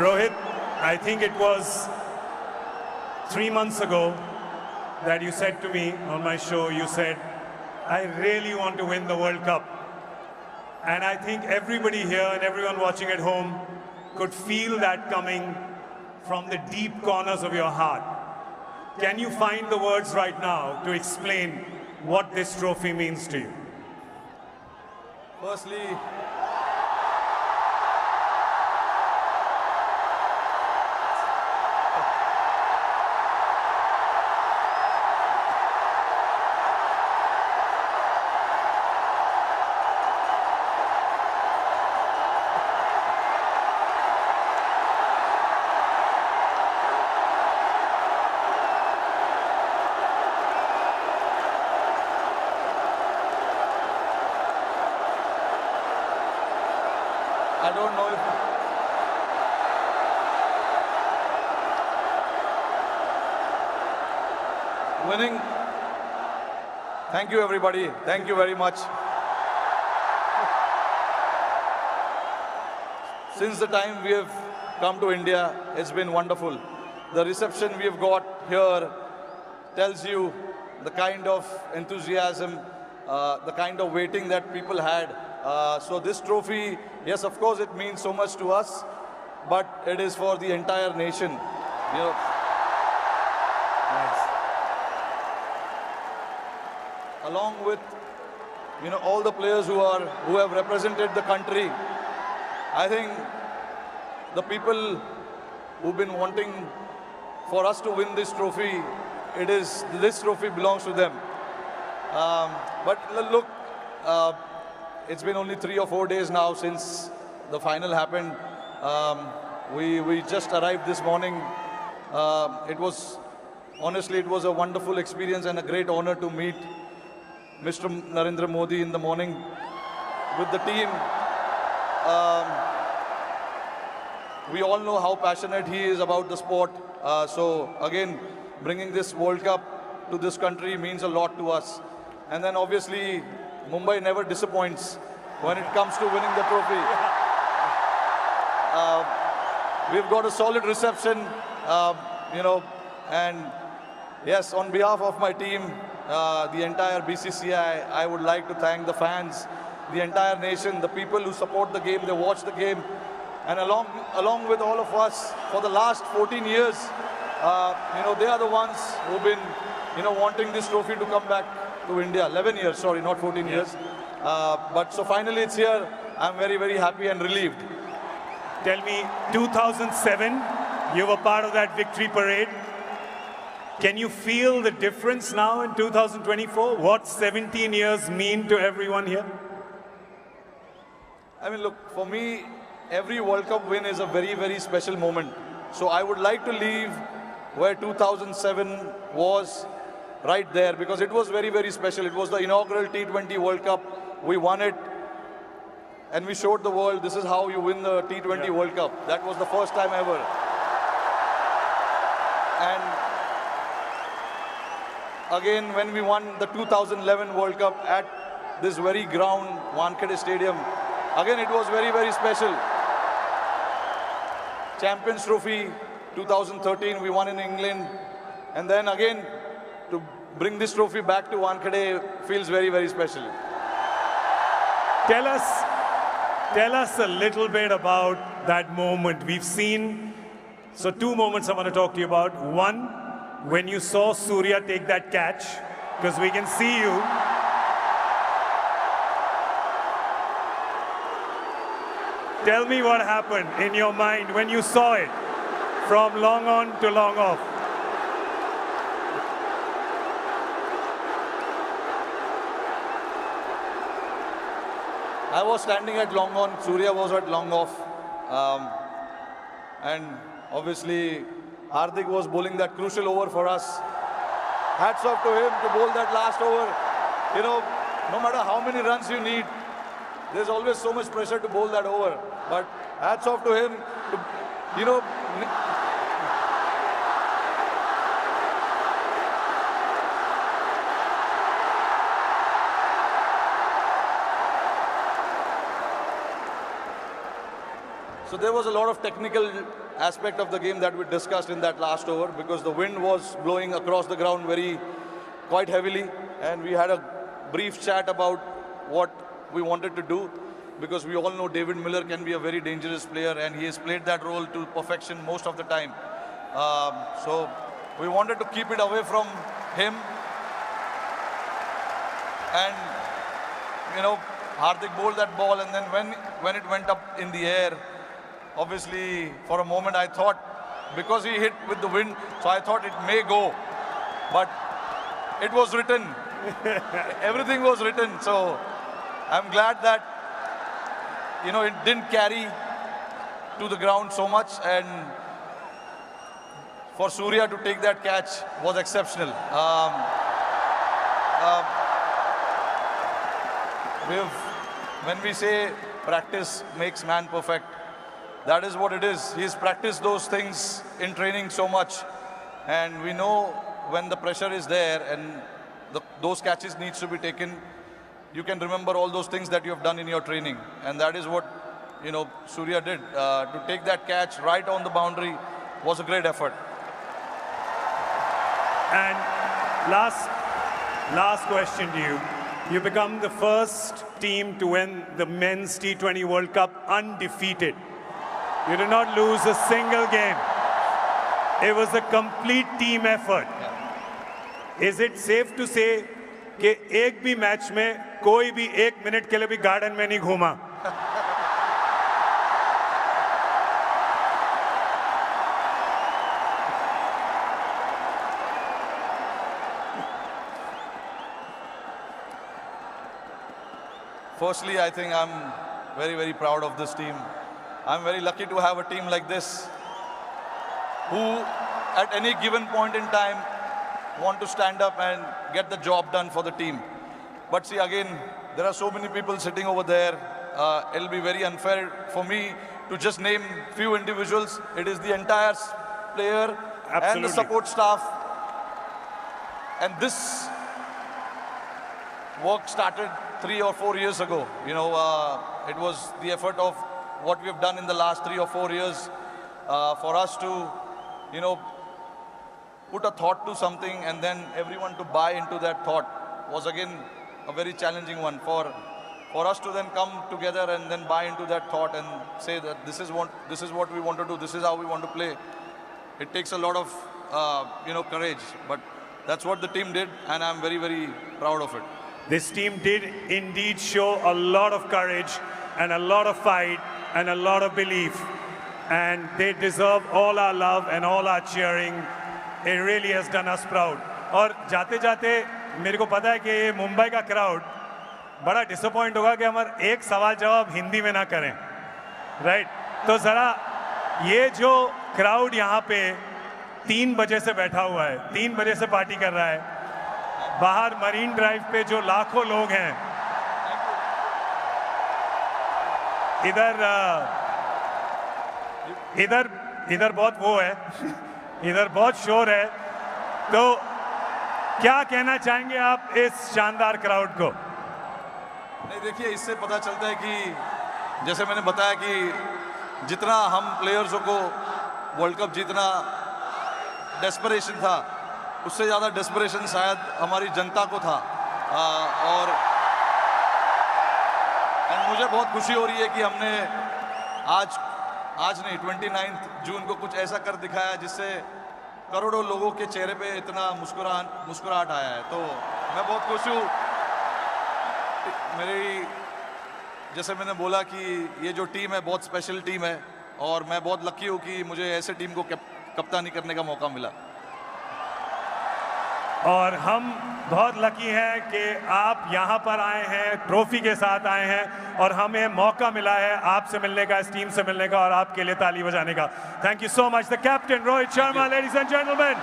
Rohit, I think it was 3 months ago that you said to me on my show, you said, I really want to win the World Cup. And I think everybody here and everyone watching at home could feel that coming from the deep corners of your heart. Can you find the words right now to explain what this trophy means to you? Firstly, I don't know if winning. Thank you, everybody. Thank you very much. Since the time we have come to India, it's been wonderful. The reception we have got here tells you the kind of enthusiasm, the kind of waiting that people had. So this trophy, yes, of course, it means so much to us, but it is for the entire nation. You know, Nice. along with all the players who have represented the country. I think the people who've been wanting for us to win this trophy, this trophy belongs to them. But look, it's been only 3 or 4 days now since the final happened. We just arrived this morning. Honestly, it was a wonderful experience and a great honor to meet Mr. Narendra Modi in the morning with the team. We all know how passionate he is about the sport. So again, bringing this World Cup to this country means a lot to us. And then obviously, Mumbai never disappoints when it comes to winning the trophy. We've got a solid reception, and yes, on behalf of my team, the entire BCCI, I would like to thank the fans, the entire nation, the people who support the game, they watch the game, and along with all of us for the last 14 years, they are the ones who've been, wanting this trophy to come back to India. 11 years, sorry, not 14 years. But so finally it's here. I'm very, very happy and relieved. Tell me, 2007, you were part of that victory parade. Can you feel the difference now in 2024? What 17 years mean to everyone here? I mean, look, for me, every World Cup win is a very, very special moment. So I would like to leave where 2007 was, right there, because it was very, very special. It was the inaugural T20 World Cup. We won it, and we showed the world this is how you win the T20 World Cup. That was the first time ever. And again, when we won the 2011 World Cup at this very ground, Wankhede Stadium, again, it was very, very special. Champions Trophy 2013, we won in England. And then again, to bring this trophy back to Wankhede feels very, very special. Tell us a little bit about that moment. We've seen, so 2 moments I want to talk to you about. One, when you saw Surya take that catch, because we can see you. Tell me what happened in your mind when you saw it from long on to long off. I was standing at long on, Surya was at long off. And obviously, Hardik was bowling that crucial over for us. Hats off to him to bowl that last over. No matter how many runs you need, there's always so much pressure to bowl that over. But hats off to him to, So there was a lot of technical aspect of the game that we discussed in that last over, because the wind was blowing across the ground quite heavily, and we had a brief chat about what we wanted to do, because we all know David Miller can be a very dangerous player, and he has played that role to perfection most of the time. So we wanted to keep it away from him, and Hardik bowled that ball, and then when it went up in the air, obviously for a moment I thought, because he hit with the wind, so I thought it may go, but it was written. Everything was written, so I'm glad that it didn't carry to the ground so much, and for Surya to take that catch was exceptional. When we say practice makes man perfect, that is what it is. He's practiced those things in training so much, and we know when the pressure is there and those catches needs to be taken, you can remember all those things that you have done in your training, and that is what Surya did. To take that catch right on the boundary was a great effort. And last question to you. You become the first team to win the Men's T20 World Cup undefeated. You did not lose a single game. It was a complete team effort. Is it safe to say कि एक भी match में कोई भी 1 minute के लिए भी garden में नहीं घूमा? Firstly, I think I'm very, very proud of this team. I'm very lucky to have a team like this who, at any given point in time, want to stand up and get the job done for the team. But see, again, there are so many people sitting over there. It'll be very unfair for me to just name few individuals. It is the entire player and the support staff. And this work started 3 or 4 years ago. It was the effort of what we have done in the last 3 or 4 years for us to, put a thought to something, and then everyone to buy into that thought was again a very challenging one. For us to then come together and then buy into that thought and say that this is what we want to do, this is how we want to play. It takes a lot of courage, but that's what the team did, and I'm very, very proud of it. This team did indeed show a lot of courage and a lot of fight and a lot of belief, and they deserve all our love and all our cheering. It really has done us proud. और जाते जाते मेरे को पता है कि ये मुंबई का क्राउड बड़ा डिसअपॉइंट होगा कि हमारे एक सवाल जवाब हिंदी में ना करें, राइट? तो ज़रा ये जो क्राउड यहाँ पे 3 बजे से बैठा हुआ है, 3 बजे से पार्टी कर रहा है, बाहर मरीन ड्राइव पे जो लाखों लोग हैं, इधर बहुत वो है, इधर बहुत शोर है, तो क्या कहना चाहेंगे आप इस शानदार क्राउड को? नहीं, देखिए, इससे पता चलता है कि जैसे मैंने बताया कि जितना हम प्लेयर्सों को वर्ल्ड कप जीतना डेस्परेशन था, उससे ज़्यादा डेस्परेशन शायद हमारी जनता को था। और मुझे बहुत खुशी हो रही है कि हमने आज नहीं 29 जून को कुछ ऐसा कर दिखाया जिससे करोड़ों लोगों के चेहरे पे इतना मुस्कुराहट आया है। तो मैं बहुत खुश हूँ। जैसे मैंने बोला कि ये जो टीम है बहुत स्पेशल टीम है, और मैं बहुत लकी हूँ कि मुझे ऐसे टीम को कप्तानी करने का मौका मिला। और हम बहुत लकी हैं कि आप यहाँ पर आए हैं, ट्रॉफी के साथ आए हैं, और हमें मौका मिला है आपसे मिलने का, इस टीम से मिलने का, और आपके लिए ताली बजाने का। Thank you so much the captain Rohit Sharma, ladies and gentleman.